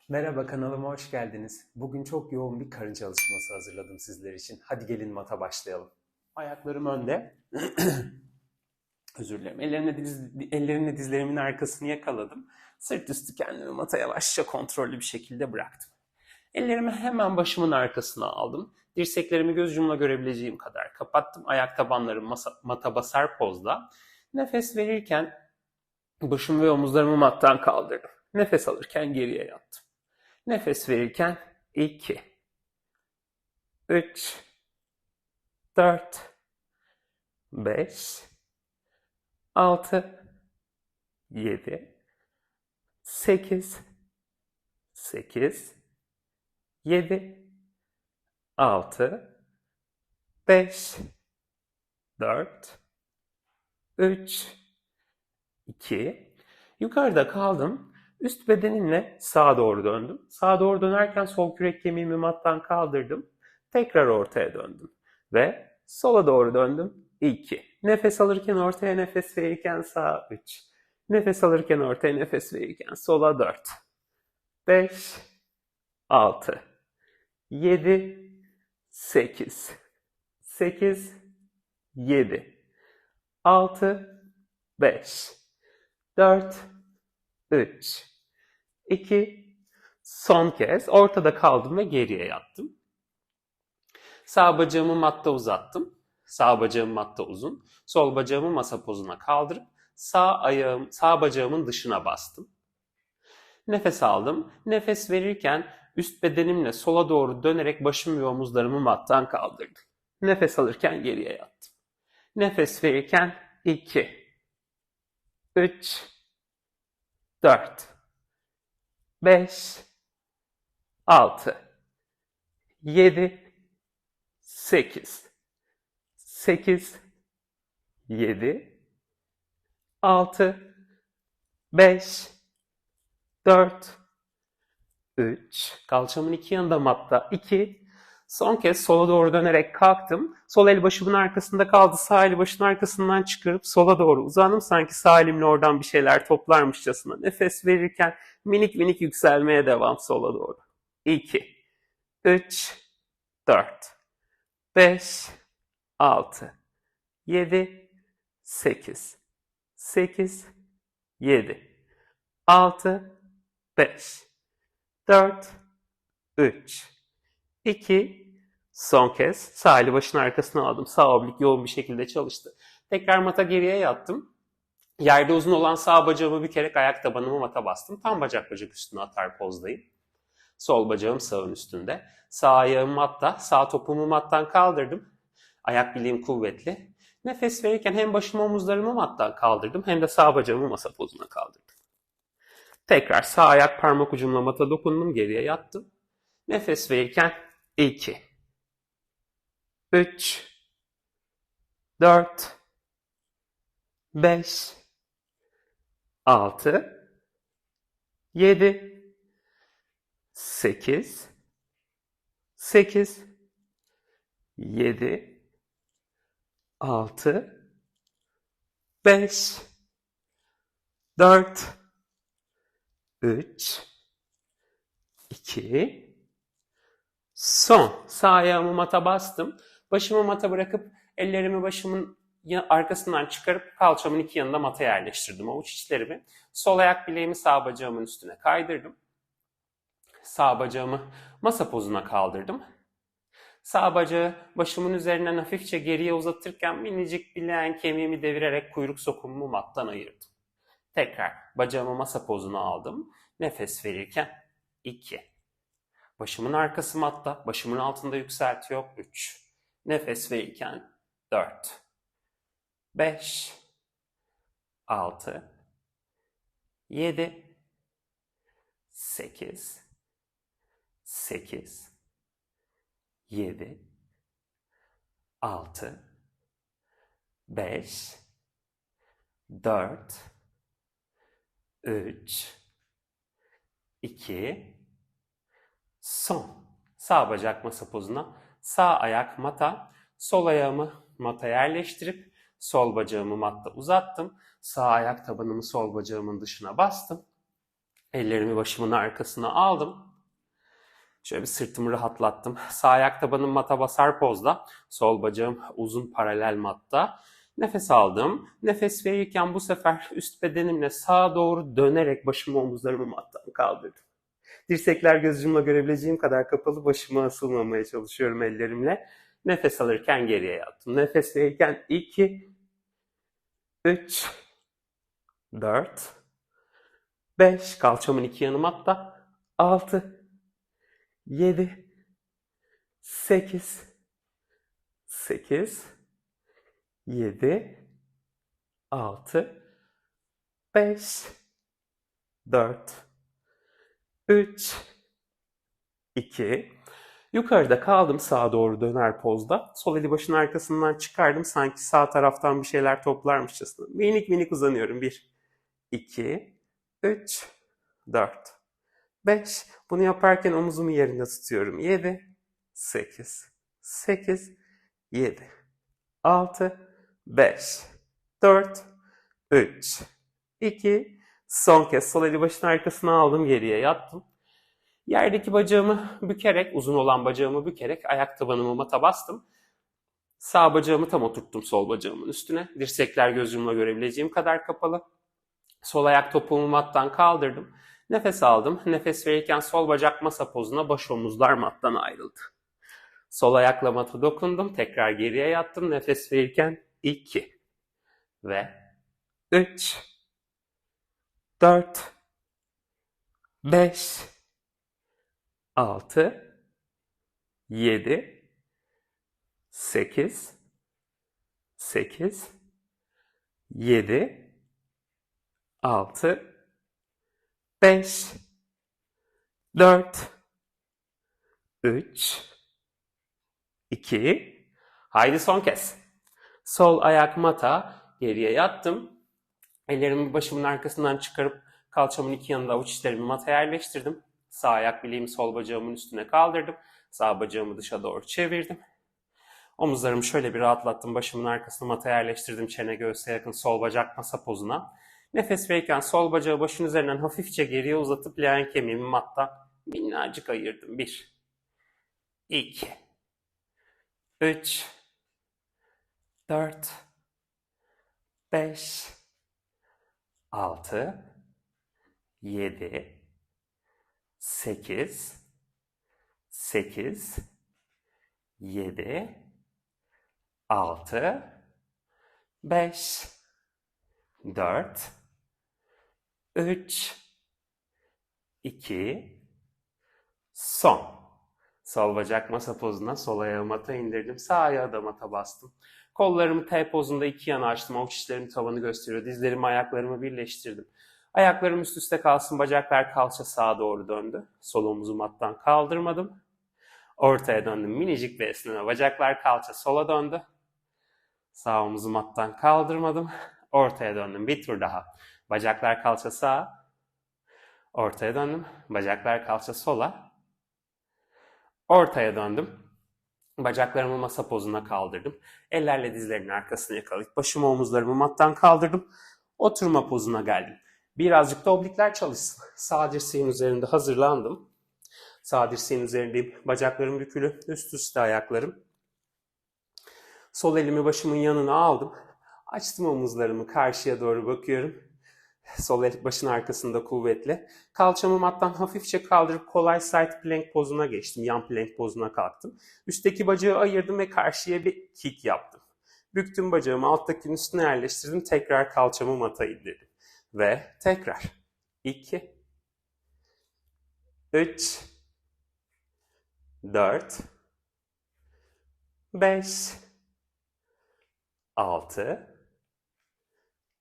Merhaba, kanalıma hoş geldiniz. Bugün çok yoğun bir karın çalışması hazırladım sizler için. Hadi gelin mata başlayalım. Ayaklarım önde. Özür dilerim. Ellerimle dizlerimin arkasını yakaladım. Sırt üstü kendimi mata yavaşça kontrollü bir şekilde bıraktım. Ellerimi hemen başımın arkasına aldım. Dirseklerimi göz yumla görebileceğim kadar kapattım. Ayak tabanlarım mata basar pozda. Nefes verirken başım ve omuzlarımı mattan kaldırdım. Nefes alırken geriye yattım. Nefes verirken 2, 3, 4, 5, 6, 7, 8, 8, 7, 6, 5, 4, 3, 2. Yukarıda kaldım. Üst bedenimle sağa doğru döndüm. Sağa doğru dönerken sol kürek kemiğimi mattan kaldırdım. Tekrar ortaya döndüm. Ve sola doğru döndüm. 2. Nefes alırken ortaya, nefes verirken sağa 3. Nefes alırken ortaya, nefes verirken sola 4. 5, 6, 7, 8, 8, 7, 6, 5, 4, 3, 2, son kez ortada kaldım ve geriye yattım. Sağ bacağımı matta uzattım. Sağ bacağım matta uzun. Sol bacağımı masa pozuna kaldırıp sağ bacağımın dışına bastım. Nefes aldım. Nefes verirken üst bedenimle sola doğru dönerek başım ve omuzlarımı mattan kaldırdım. Nefes alırken geriye yattım. Nefes verirken 2, 3, 4, 5, 6, 7, 8, 8, 7, 6, 5, 4, 3. Kalçamın iki yanında matta 2. Son kez sola doğru dönerek kalktım. Sol el başımın arkasında kaldı. Sağ eli başın arkasından çıkarıp sola doğru uzandım. Sanki sağ elimle oradan bir şeyler toplarmışçasına. Nefes verirken minik minik yükselmeye devam sola doğru. 2, 3, 4, 5, 6, 7, 8, 8, 7, 6, 5, 4, 3, 2, son kez sağ eli başın arkasına aldım. Sağ oblik yoğun bir şekilde çalıştı. Tekrar mata geriye yattım. Yerde uzun olan sağ bacağımı bükerek ayak tabanımı mata bastım. Tam bacak üstüne atar pozdayım. Sol bacağım sağın üstünde. Sağ ayağım matta, sağ topuğumu mattan kaldırdım. Ayak bileğim kuvvetli. Nefes verirken hem başımı omuzlarımı mattan kaldırdım hem de sağ bacağımı masa pozuna kaldırdım. Tekrar sağ ayak parmak ucumla mata dokundum, geriye yattım. Nefes verirken 2, 3, 4, 5, 6, 7, 8, 8, 7, 6, 5, 4, 3, 2, son. Sağ ayağımı mata bastım. Başımı mata bırakıp ellerimi başımın arkasından çıkarıp kalçamın iki yanında mata yerleştirdim. Avuç içlerimi. Sol ayak bileğimi sağ bacağımın üstüne kaydırdım. Sağ bacağımı masa pozuna kaldırdım. Sağ bacağı başımın üzerinden hafifçe geriye uzatırken minicik bileğen kemiğimi devirerek kuyruk sokumumu mattan ayırdım. Tekrar bacağımı masa pozuna aldım. Nefes verirken 2. Başımın arkası matta, başımın altında yükselti yok 3. Nefes verirken 4. 5. 6. 7. 8. 8. 7. 6. 5. 4. 3. 2. Son. Sağ bacak masa pozuna, sağ ayak mata, sol ayağımı mata yerleştirip sol bacağımı matta uzattım. Sağ ayak tabanımı sol bacağımın dışına bastım. Ellerimi başımın arkasına aldım. Şöyle bir sırtımı rahatlattım. Sağ ayak tabanım mata basar pozda. Sol bacağım uzun paralel matta. Nefes aldım. Nefes verirken bu sefer üst bedenimle sağa doğru dönerek başımı omuzlarımı mattan kaldırdım. Dirsekler gözümle görebileceğim kadar kapalı, başıma asılmamaya çalışıyorum ellerimle. Nefes alırken geriye yattım. Nefes verirken 2, 3, 4, 5, kalçamın iki yanı matta. 6, 7, 8, 7, 6, 5, 4, 3, 2. Yukarıda kaldım sağa doğru döner pozda. Sol eli başın arkasından çıkardım. Sanki sağ taraftan bir şeyler toplarmışçasına. Minik minik uzanıyorum. 1, 2, 3, 4, 5. Bunu yaparken omuzumu yerinde tutuyorum. 7, 8, 7, 6, 5, 4, 3, 2. Son kez sol eli başın arkasına aldım. Geriye yattım. Yerdeki bacağımı bükerek, uzun olan bacağımı bükerek ayak tabanımı mata bastım. Sağ bacağımı tam oturttum sol bacağımın üstüne. Dirsekler gözümle görebileceğim kadar kapalı. Sol ayak topuğumu mattan kaldırdım. Nefes aldım. Nefes verirken sol bacak masa pozuna, baş omuzlar mattan ayrıldı. Sol ayakla mata dokundum. Tekrar geriye yattım. Nefes verirken 2 ve 3, 4, 5, 6, 7, 8, 7, 6, 5, 4, 3, 2. Haydi son kez. Sol ayak mata, geriye yattım. Ellerimi başımın arkasından çıkarıp kalçamın iki yanında avuç içlerimi mataya yerleştirdim. Sağ ayak bileğimi sol bacağımın üstüne kaldırdım. Sağ bacağımı dışa doğru çevirdim. Omuzlarımı şöyle bir rahatlattım. Başımın arkasına mataya yerleştirdim. Çene göğüse yakın sol bacak masa pozuna. Nefes verirken sol bacağı başın üzerinden hafifçe geriye uzatıp leğen kemiğimi mattan minnacık ayırdım. 1, 2, 3, 4, 5, 6, 7, 8, 7, 6, 5, 4, 3, 2, son. Sol bacak masa pozuna, sol ayağı mata indirdim. Sağ ayağı da mata bastım. Kollarımı T pozunda iki yana açtım. Avuç içlerim tavanı gösteriyor. Dizlerimi, ayaklarımı birleştirdim. Ayaklarım üst üste kalsın. Bacaklar kalça sağa doğru döndü. Sol omuzu mattan kaldırmadım. Ortaya döndüm. Minicik bir esneme. Bacaklar kalça sola döndü. Sağ omuzu mattan kaldırmadım. Ortaya döndüm. Bir tur daha. Bacaklar kalça sağa. Ortaya döndüm. Bacaklar kalça sola. Ortaya döndüm. Bacaklarımı masa pozuna kaldırdım. Ellerle dizlerimin arkasını yakalayıp başımı omuzlarımı mattan kaldırdım. Oturma pozuna geldim. Birazcık da oblikler çalışsın. Sağ dirseğin üzerinde hazırlandım. Sağ dirseğin üzerindeyim. Bacaklarım bükülü. Üst üste ayaklarım. Sol elimi başımın yanına aldım. Açtım omuzlarımı, karşıya doğru bakıyorum. Sol el başın arkasında kuvvetli. Kalçamı mattan hafifçe kaldırıp kolay side plank pozuna geçtim. Yan plank pozuna kalktım. Üstteki bacağı ayırdım ve karşıya bir kick yaptım. Büktüm bacağımı alttakinin üstüne yerleştirdim. Tekrar kalçamı mata indirdim. Ve tekrar. 2, 3, 4, 5, 6,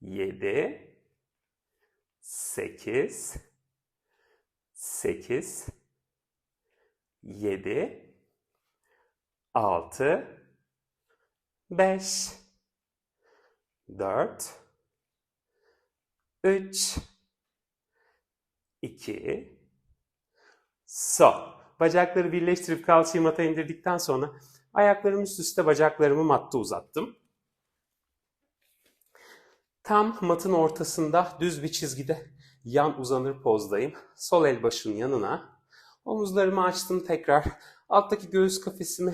7, 8, 7, 6, 5, 4, 3, 2, son. Bacakları birleştirip kalçayı mata indirdikten sonra ayaklarım üst üste, bacaklarımı matta uzattım. Tam matın ortasında düz bir çizgide yan uzanır pozdayım. Sol el başın yanına. Omuzlarımı açtım tekrar. Alttaki göğüs kafesimi,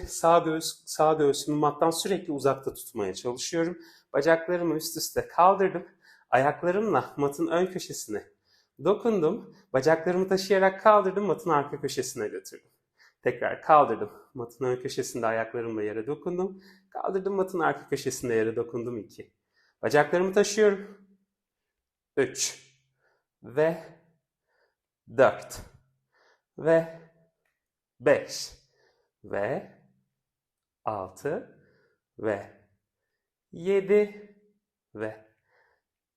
sağ göğsümü mattan sürekli uzakta tutmaya çalışıyorum. Bacaklarımı üst üste kaldırdım. Ayaklarımla matın ön köşesine dokundum. Bacaklarımı taşıyarak kaldırdım, matın arka köşesine götürdüm. Tekrar kaldırdım. Matın ön köşesinde ayaklarımla yere dokundum. Kaldırdım, matın arka köşesinde yere dokundum. 2. Bacaklarımı taşıyorum. 3 ve 4 ve 5 ve 6 ve 7 ve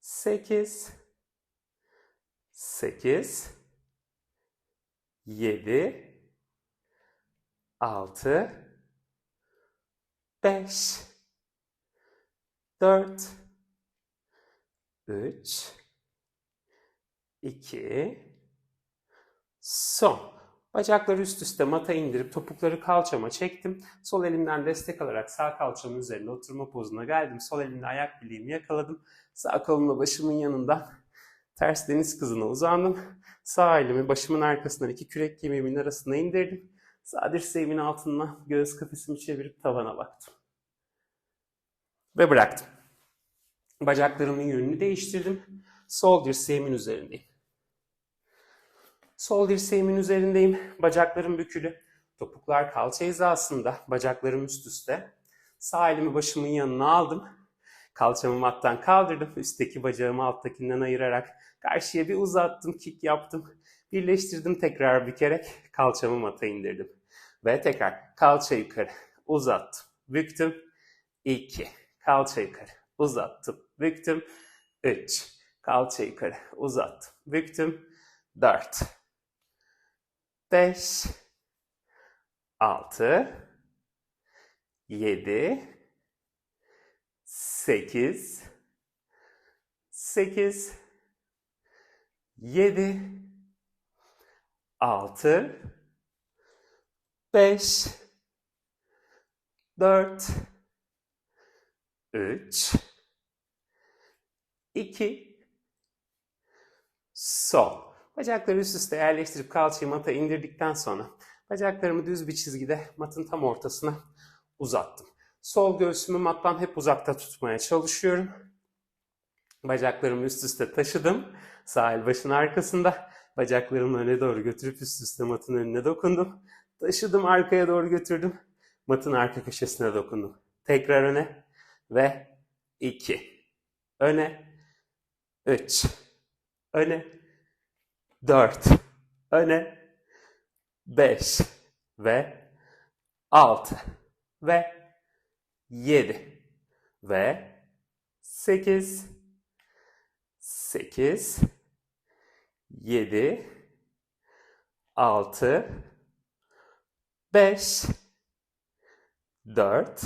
8 7 6 5 4 3 2 son. Bacakları üst üste mata indirip topukları kalçama çektim. Sol elimden destek alarak sağ kalçamın üzerine oturma pozuna geldim. Sol elimle ayak bileğimi yakaladım. Sağ kolumla başımın yanından ters deniz kızına uzandım. Sağ elimi başımın arkasından 2 kürek kemiğimin arasına indirdim. Sağ dirseğimin altından göğüs kafesimi çevirip tavana baktım. Ve bıraktım. Bacaklarımın yönünü değiştirdim. Sol dirseğimin üzerindeyim. Sol dirseğimin üzerindeyim. Bacaklarım bükülü. Topuklar kalça hizasında. Bacaklarım üst üste. Sağ elimi başımın yanına aldım. Kalçamı mattan kaldırdım. Üstteki bacağımı alttakinden ayırarak karşıya bir uzattım. Kick yaptım. Birleştirdim tekrar bükerek. Kalçamı mata indirdim. Ve tekrar kalça yukarı. Uzattım. Büktüm. 2. Kalça yukarı. Uzattım. Büktüm. 3. Kalça yukarı. Uzattım. Büktüm. 4. 5 6 7 8 7 6 5 4 3 2 sol. Bacakları üst üste yerleştirip kalçayı mata indirdikten sonra bacaklarımı düz bir çizgide matın tam ortasına uzattım. Sol göğsümü mattan hep uzakta tutmaya çalışıyorum. Bacaklarımı üst üste taşıdım. Sağ el başın arkasında. Bacaklarımı öne doğru götürüp üst üste matın önüne dokundum. Taşıdım, arkaya doğru götürdüm. Matın arka köşesine dokundum. Tekrar öne ve 2. Öne 3. Öne 4. Öne 5 ve 6 ve 7 ve 8 7 6 5 4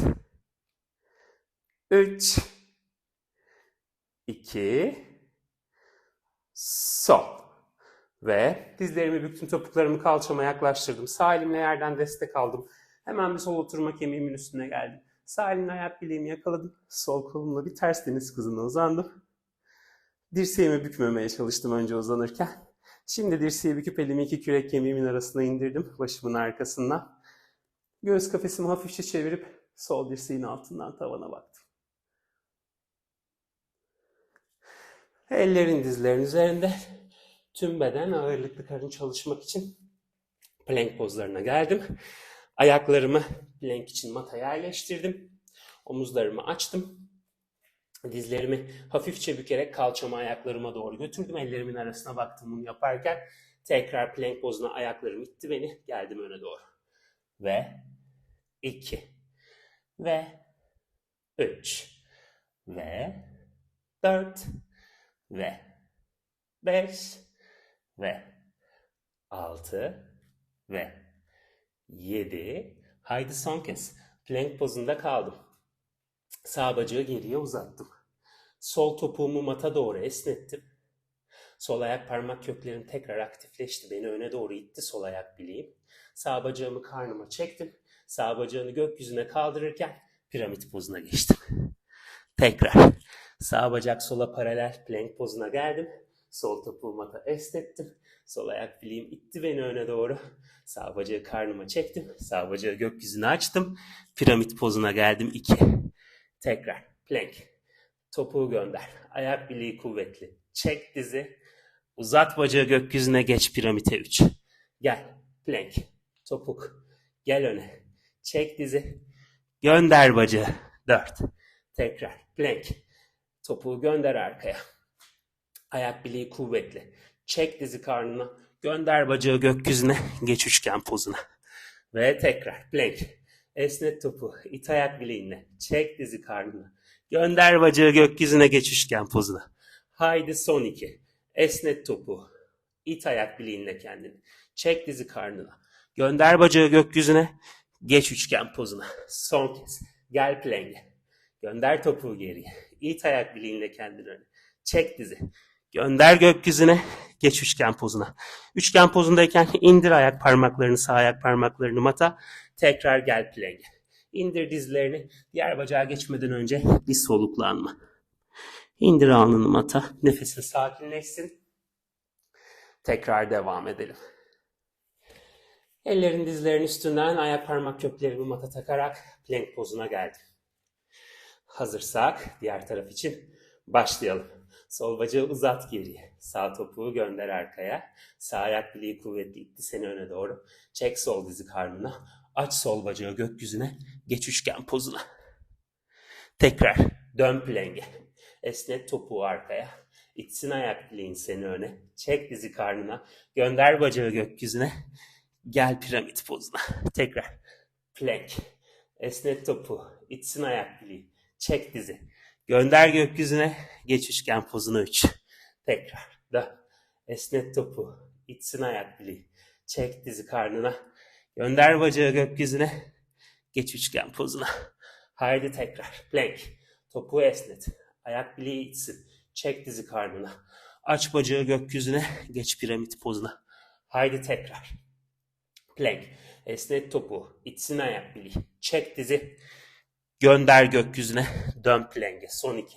3 2 son. Ve dizlerimi büktüm, topuklarımı kalçama yaklaştırdım. Sağ elimle yerden destek aldım. Hemen bir sol oturma kemiğimin üstüne geldim. Sağ elimle ayak bileğimi yakaladım. Sol kolumla bir ters deniz kızına uzandım. Dirseğimi bükmemeye çalıştım önce uzanırken. Şimdi dirseği büküp elimi 2 kürek kemiğimin arasına indirdim. Başımın arkasından. Göğüs kafesimi hafifçe çevirip sol dirseğin altından tavana baktım. Ellerin dizlerin üzerinde. Tüm beden ağırlıklı karın çalışmak için plank pozlarına geldim. Ayaklarımı plank için mata yerleştirdim. Omuzlarımı açtım. Dizlerimi hafifçe bükerek kalçamı ayaklarıma doğru götürdüm. Ellerimin arasına baktım bunu yaparken. Tekrar plank pozuna ayaklarım itti beni. Geldim öne doğru. Ve 2 ve 3 ve 4 ve 5 ve 6 ve 7. Haydi son kez. Plank pozunda kaldım. Sağ bacağı geriye uzattım. Sol topuğumu mata doğru esnettim. Sol ayak parmak köklerim tekrar aktifleşti. Beni öne doğru itti sol ayak bileğim. Sağ bacağımı karnıma çektim. Sağ bacağını gökyüzüne kaldırırken piramit pozuna geçtim. Tekrar. Sağ bacak sola paralel plank pozuna geldim. Sol topuğu mata esnettim. Sol ayak bileğim itti beni öne doğru. Sağ bacağı karnıma çektim. Sağ bacağı gökyüzüne açtım. Piramit pozuna geldim 2. Tekrar plank. Topuğu gönder. Ayak bileği kuvvetli. Çek dizi. Uzat bacağı gökyüzüne, geç piramite 3. Gel. Plank. Topuk. Gel öne. Çek dizi. Gönder bacağı 4. Tekrar. Plank. Topuğu gönder arkaya. Ayak bileği kuvvetli. Çek dizi karnına. Gönder bacağı gökyüzüne. Geç üçgen pozuna. Ve tekrar. Plank. Esnet topuğu. İt ayak bileğinle. Çek dizi karnına. Gönder bacağı gökyüzüne, geç üçgen pozuna. Haydi son 2. Esnet topuğu. İt ayak bileğinle kendini. Çek dizi karnına. Gönder bacağı gökyüzüne. Geç üçgen pozuna. Son kez. Gel plank'e. Gönder topuğu geriye. İt ayak bileğinle kendini öne. Çek dizi. Gönder gökyüzüne. Geç üçgen pozuna. Üçgen pozundayken indir ayak parmaklarını, sağ ayak parmaklarını mata. Tekrar gel plank'e. İndir dizlerini. Diğer bacağa geçmeden önce bir soluklanma. İndir alnını mata. Nefesin sakinleşsin. Tekrar devam edelim. Ellerin dizlerin üstünden ayak parmak köklerimi mata takarak plank pozuna geldim. Hazırsak diğer taraf için başlayalım. Sol bacağı uzat geriye. Sağ topuğu gönder arkaya. Sağ ayak bileği kuvvetli itti seni öne doğru. Çek sol dizi karnına. Aç sol bacağı gökyüzüne. Geç üçgen pozuna. Tekrar dön plank'e. Esnet topuğu arkaya. İtsin ayak bileğin seni öne. Çek dizi karnına. Gönder bacağı gökyüzüne. Gel piramit pozuna. Tekrar. Plank. Esnet topuğu. İtsin ayak bileği. Çek dizi. Gönder gökyüzüne. Geç üçgen pozuna 3. Tekrar. Dön. Esnet topuğu. İtsin ayak bileği. Çek dizi karnına. Gönder bacağı gökyüzüne. Geç üçgen pozuna. Haydi tekrar. Plank. Topuğu esnet. Ayak bileği itsin. Çek dizi karnına. Aç bacağı gökyüzüne. Geç piramit pozuna. Haydi tekrar. Plank. Esnet topuğu. İtsin ayak bileği. Çek dizi. Gönder gökyüzüne. Dön plank'e. Son 2.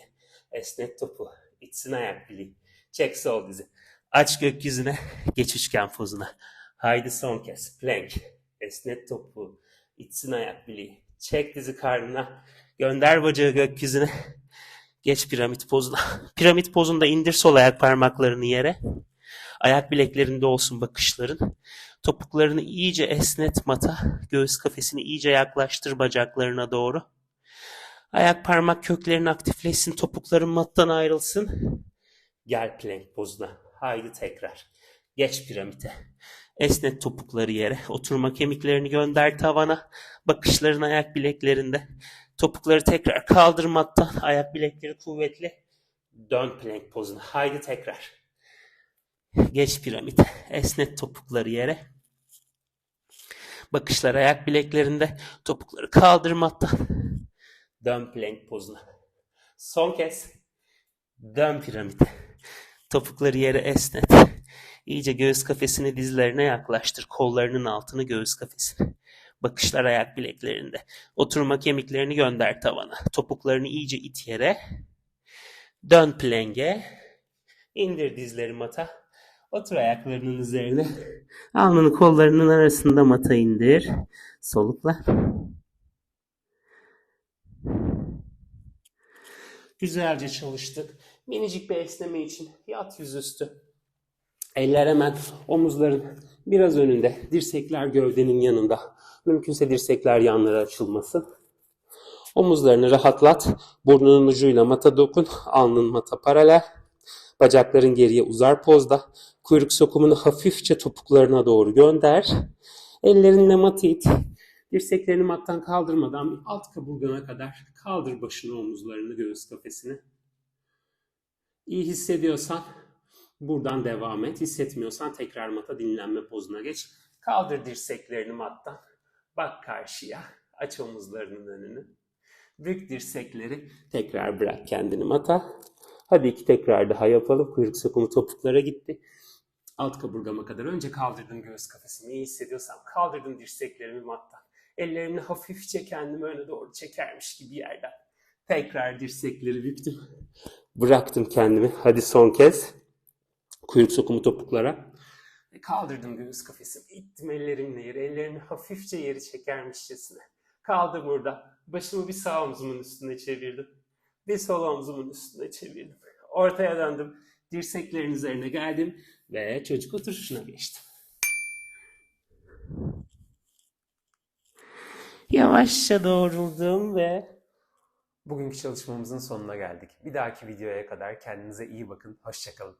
Esnet topuğu. İtsin ayak bileği. Çek sol dizi. Aç gökyüzüne. Geç üçgen pozuna. Haydi son kez. Plank. Esnet topuğu. İtsin ayak bileği. Çek dizi karnına. Gönder bacağı gökyüzüne. Geç piramit pozuna. Piramit pozunda indir sol ayak parmaklarını yere. Ayak bileklerinde olsun bakışların. Topuklarını iyice esnet mata. Göğüs kafesini iyice yaklaştır bacaklarına doğru. Ayak parmak köklerin aktifleşsin. Topukların mattan ayrılsın. Gel plank pozuna. Haydi tekrar. Geç piramite. Esnet topukları yere. Oturma kemiklerini gönder tavana. Bakışların ayak bileklerinde. Topukları tekrar kaldırmaktan. Ayak bilekleri kuvvetli. Dön plank pozuna. Haydi tekrar. Geç piramit. Esnet topukları yere. Bakışlar ayak bileklerinde. Topukları kaldırmaktan. Dön plank pozuna. Son kez. Dön piramite. Topukları yere esnet. İyice göğüs kafesini dizlerine yaklaştır. Kollarının altını göğüs kafesine. Bakışlar ayak bileklerinde. Oturma kemiklerini gönder tavana. Topuklarını iyice it yere. Dön plank'e. İndir dizleri mata. Otur ayaklarının üzerine. Alnını kollarının arasında mata indir. Solukla. Güzelce çalıştık. Minicik bir esneme için yat yüzüstü. Eller hemen omuzların biraz önünde. Dirsekler gövdenin yanında. Mümkünse dirsekler yanlara açılmasın. Omuzlarını rahatlat. Burnunun ucuyla mata dokun. Alnın mata paralel. Bacakların geriye uzar pozda. Kuyruk sokumunu hafifçe topuklarına doğru gönder. Ellerinle matı it. Dirseklerini mattan kaldırmadan alt kaburgana kadar kaldır başını, omuzlarını, göğüs kafesini. İyi hissediyorsan buradan devam et. Hissetmiyorsan tekrar mata dinlenme pozuna geç. Kaldır dirseklerini mattan. Bak karşıya. Aç omuzlarının önünü. Bük dirsekleri. Tekrar bırak kendini mata. Hadi 2 tekrar daha yapalım. Kuyruk sokumu topuklara gitti. Alt kaburgama kadar önce kaldırdım göğüs kafesini. İyi hissediyorsam kaldırdım dirseklerimi mattan. Ellerimle hafifçe kendimi öne doğru çekermiş gibi yerden. Tekrar dirsekleri büktüm. Bıraktım kendimi. Hadi son kez. Kuyruk sokumu topuklara. Kaldırdım göğüs kafesimi. İttim ellerimle yere. Ellerimi hafifçe yeri çekermişçesine. Kaldım burada. Başımı bir sağ omzumun üstüne çevirdim. Bir sol omzumun üstüne çevirdim. Ortaya döndüm. Dirseklerin üzerine geldim ve çocuk oturuşuna geçtim. Yavaşça doğruldum ve bugünkü çalışmamızın sonuna geldik. Bir dahaki videoya kadar kendinize iyi bakın. Hoşça kalın.